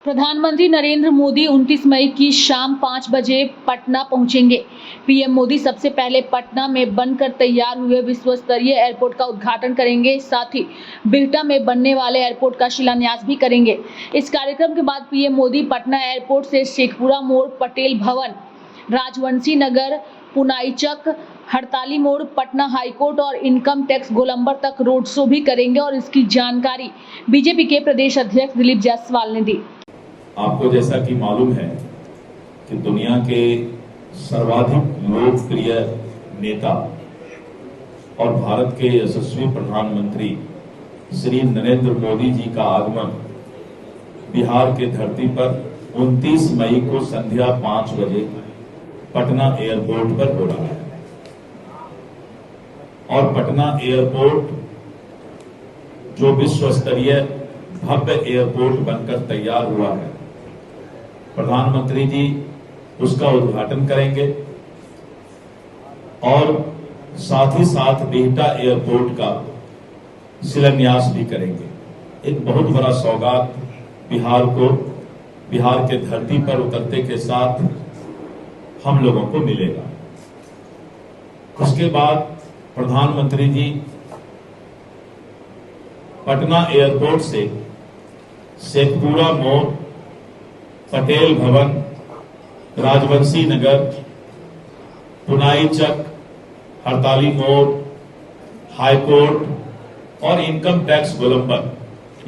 प्रधानमंत्री नरेंद्र मोदी 29 मई की शाम 5 बजे पटना पहुंचेंगे। पीएम मोदी सबसे पहले पटना में बनकर तैयार हुए विश्व स्तरीय एयरपोर्ट का उद्घाटन करेंगे। साथ ही बिहटा में बनने वाले एयरपोर्ट का शिलान्यास भी करेंगे। इस कार्यक्रम के बाद पीएम मोदी पटना एयरपोर्ट से शेखपुरा मोड़, पटेल भवन, राजवंशी नगर, पुनाईचक, हड़ताली मोड़, पटना हाईकोर्ट और इनकम टैक्स गोलंबर तक रोड शो भी करेंगे। और इसकी जानकारी बीजेपी के प्रदेश अध्यक्ष दिलीप जायसवाल ने दी। आपको जैसा कि मालूम है कि दुनिया के सर्वाधिक लोकप्रिय नेता और भारत के यशस्वी प्रधानमंत्री श्री नरेंद्र मोदी जी का आगमन बिहार के धरती पर 29 मई को संध्या 5 बजे पटना एयरपोर्ट पर हो रहा है। और पटना एयरपोर्ट जो विश्व स्तरीय भव्य एयरपोर्ट बनकर तैयार हुआ है, प्रधानमंत्री जी उसका उद्घाटन करेंगे और साथ ही साथ बिहटा एयरपोर्ट का शिलान्यास भी करेंगे। एक बहुत बड़ा सौगात बिहार को, बिहार के धरती पर उतरते के साथ हम लोगों को मिलेगा। उसके बाद प्रधानमंत्री जी पटना एयरपोर्ट से शेखपुरा मोड़, पटेल भवन, राजवंशी नगर, पुनाईचक, हड़ताली मोड़, हाईकोर्ट और इनकम टैक्स गोलंबर,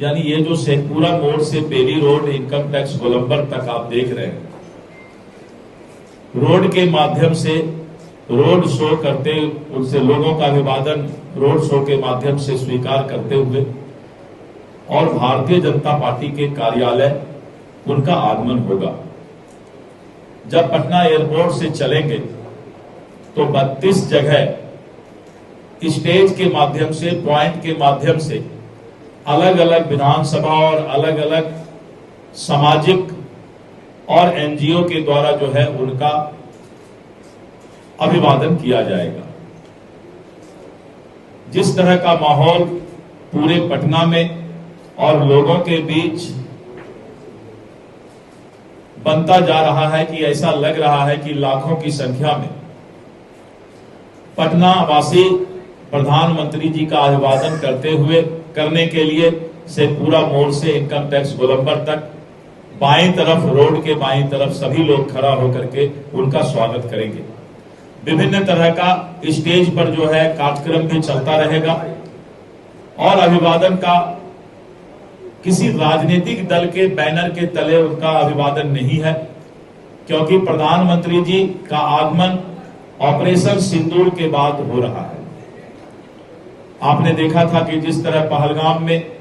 यानी ये जो शेखपुरा मोड़ से बेली रोड, इनकम टैक्स गोलंबर तक आप देख रहे हैं, रोड के माध्यम से रोड शो करते, उनसे लोगों का अभिवादन रोड शो के माध्यम से स्वीकार करते हुए और भारतीय जनता पार्टी के कार्यालय उनका आगमन होगा। जब पटना एयरपोर्ट से चलेंगे तो 32 जगह स्टेज के माध्यम से, पॉइंट के माध्यम से अलग अलग विधानसभा और अलग अलग सामाजिक और एनजीओ के द्वारा जो है उनका अभिवादन किया जाएगा। जिस तरह का माहौल पूरे पटना में और लोगों के बीच बनता जा रहा है कि ऐसा लग रहा है कि लाखों की संख्या में पटना वासी प्रधानमंत्री जी का अभिवादन करने के लिए शेखपुरा मोड़ से इनकम टैक्स गोलंबर तक बाईं तरफ, रोड के बाईं तरफ सभी लोग खड़ा होकर के उनका स्वागत करेंगे। विभिन्न तरह का स्टेज पर जो है कार्यक्रम भी चलता रहेगा और अभिवादन का किसी राजनीतिक दल के बैनर के तले उनका अभिवादन नहीं है, क्योंकि प्रधानमंत्री जी का आगमन ऑपरेशन सिंदूर के बाद हो रहा है। आपने देखा था कि जिस तरह पहलगाम में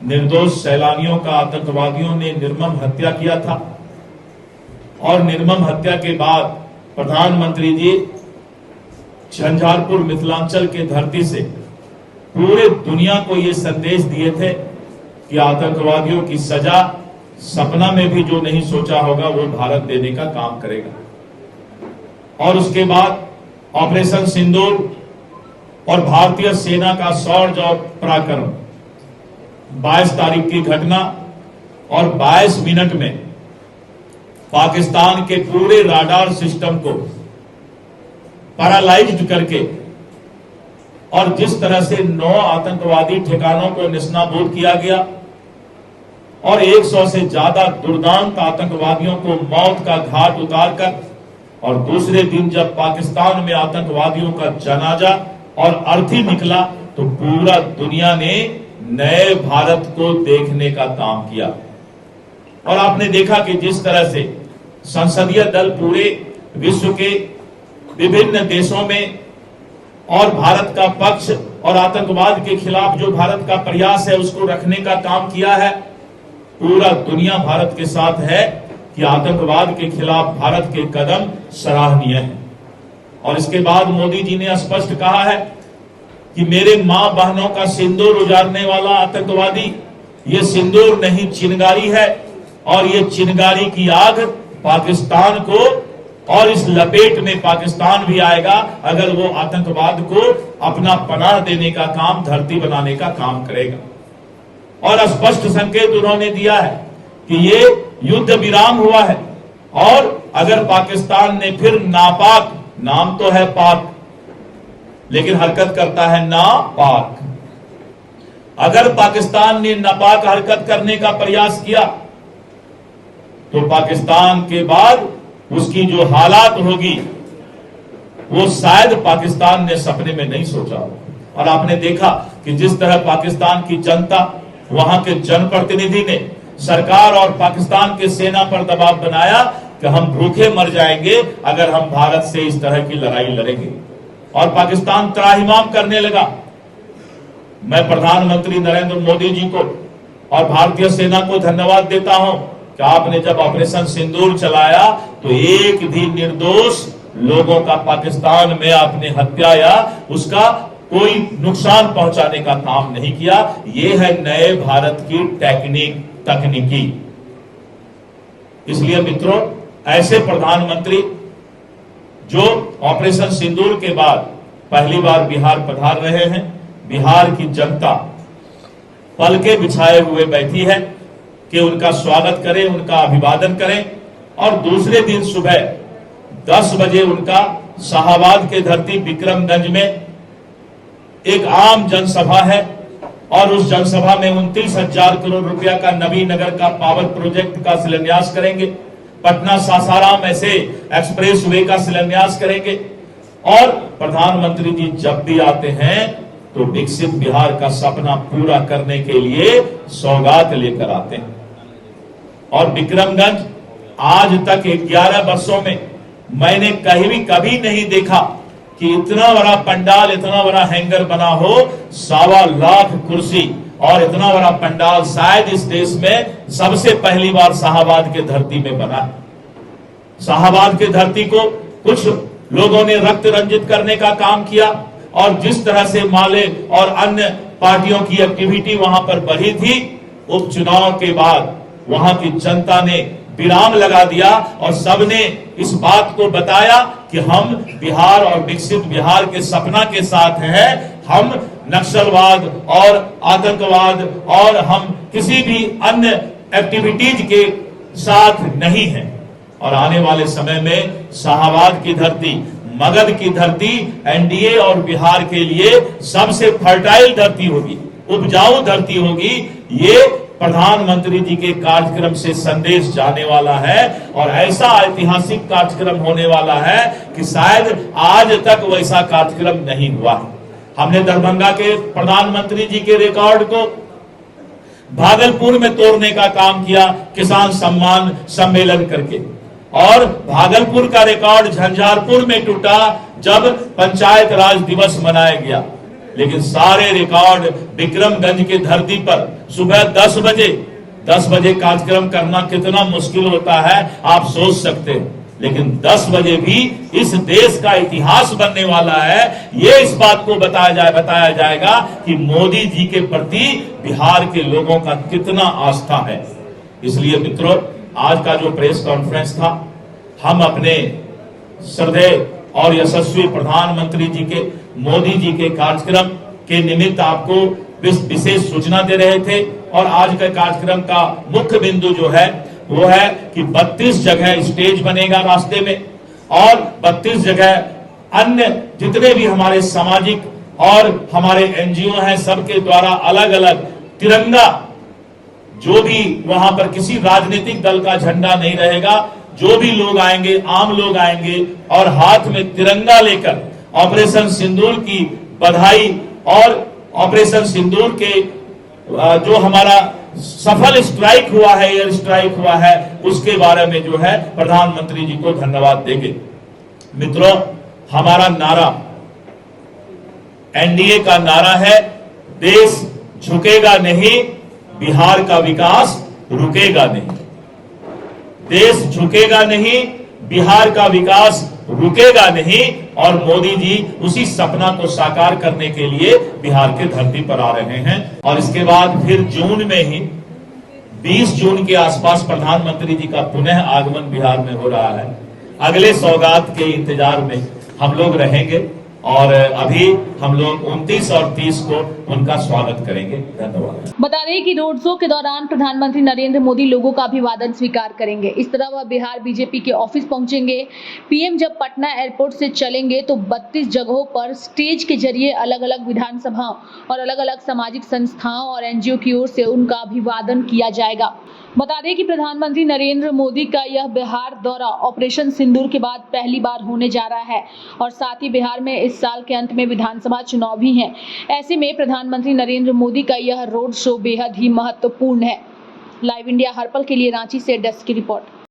निर्दोष सैलानियों का आतंकवादियों ने निर्मम हत्या किया था और निर्मम हत्या के बाद प्रधानमंत्री जी झंझारपुर मिथिलांचल के धरती से पूरे दुनिया को ये संदेश दिए थे कि आतंकवादियों की सजा सपना में भी जो नहीं सोचा होगा वो भारत देने का काम करेगा। और उसके बाद ऑपरेशन सिंदूर और भारतीय सेना का शौर्य पराक्रम, 22 तारीख की घटना और 22 मिनट में पाकिस्तान के पूरे राडार सिस्टम को पैरालाइज्ड करके और जिस तरह से 9 आतंकवादी ठिकानों को निस्नाबूद किया गया और 100 से ज्यादा दुर्दांत आतंकवादियों को मौत का घाट उतारकर, और दूसरे दिन जब पाकिस्तान में आतंकवादियों का जनाजा और अर्थी निकला तो पूरा दुनिया ने नए भारत को देखने का काम किया। और आपने देखा कि जिस तरह से संसदीय दल पूरे विश्व के विभिन्न देशों में और भारत का पक्ष और आतंकवाद के खिलाफ जो भारत का प्रयास है उसको रखने का काम किया है। पूरा दुनिया भारत के साथ है कि आतंकवाद के खिलाफ भारत के कदम सराहनीय है। और इसके बाद मोदी जी ने स्पष्ट कहा है कि मेरे मां बहनों का सिंदूर उजाड़ने वाला आतंकवादी ये सिंदूर नहीं, चिनगारी है, और ये चिनगारी की आग पाकिस्तान को और इस लपेट में पाकिस्तान भी आएगा अगर वो आतंकवाद को अपना पनाह देने का काम, धरती बनाने का काम करेगा। और स्पष्ट संकेत उन्होंने दिया है कि ये युद्ध विराम हुआ है और अगर पाकिस्तान ने फिर नापाक, नाम तो है पाक लेकिन हरकत करता है नापाक, अगर पाकिस्तान ने नापाक हरकत करने का प्रयास किया तो पाकिस्तान के बाद उसकी जो हालात होगी वो शायद पाकिस्तान ने सपने में नहीं सोचा। और आपने देखा कि जिस तरह पाकिस्तान की जनता, वहां के जनप्रतिनिधि ने सरकार और पाकिस्तान के सेना पर दबाव बनाया कि हम भूखे मर जाएंगे अगर हम भारत से इस तरह की लड़ाई लड़ेंगे, और पाकिस्तान त्राहिमाम करने लगा। मैं प्रधानमंत्री नरेंद्र मोदी जी को और भारतीय सेना को धन्यवाद देता हूं कि आपने जब ऑपरेशन सिंदूर चलाया तो एक भी निर्दोष लोगों का पाकिस्तान में आपने हत्या या उसका कोई नुकसान पहुंचाने का काम नहीं किया। यह है नए भारत की तकनीकी। इसलिए मित्रों, ऐसे प्रधानमंत्री जो ऑपरेशन सिंदूर के बाद पहली बार बिहार पधार रहे हैं, बिहार की जनता पलके बिछाए हुए बैठी है कि उनका स्वागत करें, उनका अभिवादन करें। और दूसरे दिन सुबह 10 बजे उनका शाहाबाद के धरती विक्रमगंज में एक आम जनसभा है और उस जनसभा में 29,000 करोड़ रुपया का नवीनगर का पावर प्रोजेक्ट का शिलान्यास करेंगे, पटना सासाराम ऐसे एक्सप्रेस वे का शिलान्यास करेंगे। और प्रधानमंत्री जी जब भी आते हैं तो विकसित बिहार का सपना पूरा करने के लिए सौगात लेकर आते हैं। और विक्रमगंज आज तक 11 वर्षों में मैंने कभी नहीं देखा कि इतना बड़ा पंडाल, इतना बड़ा हैंगर बना हो, 1.25 लाख कुर्सी और इतना बड़ा पंडाल शायद इस देश में सबसे पहली बार शाहाबाद के धरती में बना है। शाहाबाद के धरती को कुछ लोगों ने रक्त रंजित करने का काम किया और जिस तरह से माले और अन्य पार्टियों की एक्टिविटी वहां पर बढ़ी थी, उपचुनाव के बाद वहां की जनता ने विराम लगा दिया और सबने इस बात को बताया कि हम बिहार और विकसित बिहार के सपना के साथ हैं। हम नक्सलवाद और आतंकवाद और हम किसी भी अन्य एक्टिविटीज के साथ नहीं हैं। और आने वाले समय में शाहाबाद की धरती, मगध की धरती एनडीए और बिहार के लिए सबसे फर्टाइल धरती होगी, उपजाऊ धरती होगी। ये प्रधानमंत्री जी के कार्यक्रम से संदेश जाने वाला है और ऐसा ऐतिहासिक कार्यक्रम होने वाला है कि शायद आज तक वैसा कार्यक्रम नहीं हुआ। हमने दरभंगा के प्रधानमंत्री जी के रिकॉर्ड को भागलपुर में तोड़ने का काम किया किसान सम्मान सम्मेलन करके, और भागलपुर का रिकॉर्ड झंझारपुर में टूटा जब पंचायत राज दिवस मनाया गया। लेकिन सारे रिकॉर्ड विक्रमगंज की धरती पर सुबह 10 बजे कार्यक्रम करना कितना मुश्किल होता है आप सोच सकते हैं। लेकिन 10 बजे भी इस देश का इतिहास बनने वाला है। ये इस बात को बताया जाएगा कि मोदी जी के प्रति बिहार के लोगों का कितना आस्था है। इसलिए मित्रों, आज का जो प्रेस कॉन्फ्रेंस था, हम अपने श्रद्धेय और यशस्वी प्रधानमंत्री जी के, मोदी जी के कार्यक्रम के निमित्त आपको विशेष सूचना दे रहे थे। और आज के कार्यक्रम का मुख्य बिंदु जो है वो है कि 32 जगह स्टेज बनेगा रास्ते में, और 32 जगह अन्य जितने भी हमारे सामाजिक और हमारे एनजीओ हैं सबके द्वारा अलग अलग तिरंगा, जो भी वहां पर किसी राजनीतिक दल का झंडा नहीं रहेगा, जो भी लोग आएंगे, आम लोग आएंगे और हाथ में तिरंगा लेकर ऑपरेशन सिंदूर की बधाई और ऑपरेशन सिंदूर के जो हमारा सफल स्ट्राइक हुआ है, एयर स्ट्राइक हुआ है, उसके बारे में जो है प्रधानमंत्री जी को धन्यवाद देंगे। मित्रों, हमारा नारा, एनडीए का नारा है, देश झुकेगा नहीं, बिहार का विकास रुकेगा नहीं। देश झुकेगा नहीं, बिहार का विकास रुकेगा नहीं। और मोदी जी उसी सपना को साकार करने के लिए बिहार के धरती पर आ रहे हैं। और इसके बाद फिर जून में ही 20 जून के आसपास प्रधानमंत्री जी का पुनः आगमन बिहार में हो रहा है। अगले सौगात के इंतजार में हम लोग रहेंगे और अभी हम लोग 29 और 30 को उनका स्वागत करेंगे। धन्यवाद। बता दें कि रोड शो के दौरान प्रधानमंत्री नरेंद्र मोदी लोगों का अभिवादन स्वीकार करेंगे। इस तरह वह बिहार बीजेपी के ऑफिस पहुंचेंगे। पीएम जब पटना एयरपोर्ट से चलेंगे तो 32 जगहों पर स्टेज के जरिए अलग अलग विधानसभाओं और अलग अलग सामाजिक संस्थाओं और एनजीओ की ओर से उनका अभिवादन किया जाएगा। बता दें कि प्रधानमंत्री नरेंद्र मोदी का यह बिहार दौरा ऑपरेशन सिंदूर के बाद पहली बार होने जा रहा है और साथ ही बिहार में इस साल के अंत में विधानसभा चुनाव भी हैं। ऐसे में प्रधानमंत्री नरेंद्र मोदी का यह रोड शो बेहद ही महत्वपूर्ण है। लाइव इंडिया हर पल के लिए रांची से डेस्क की रिपोर्ट।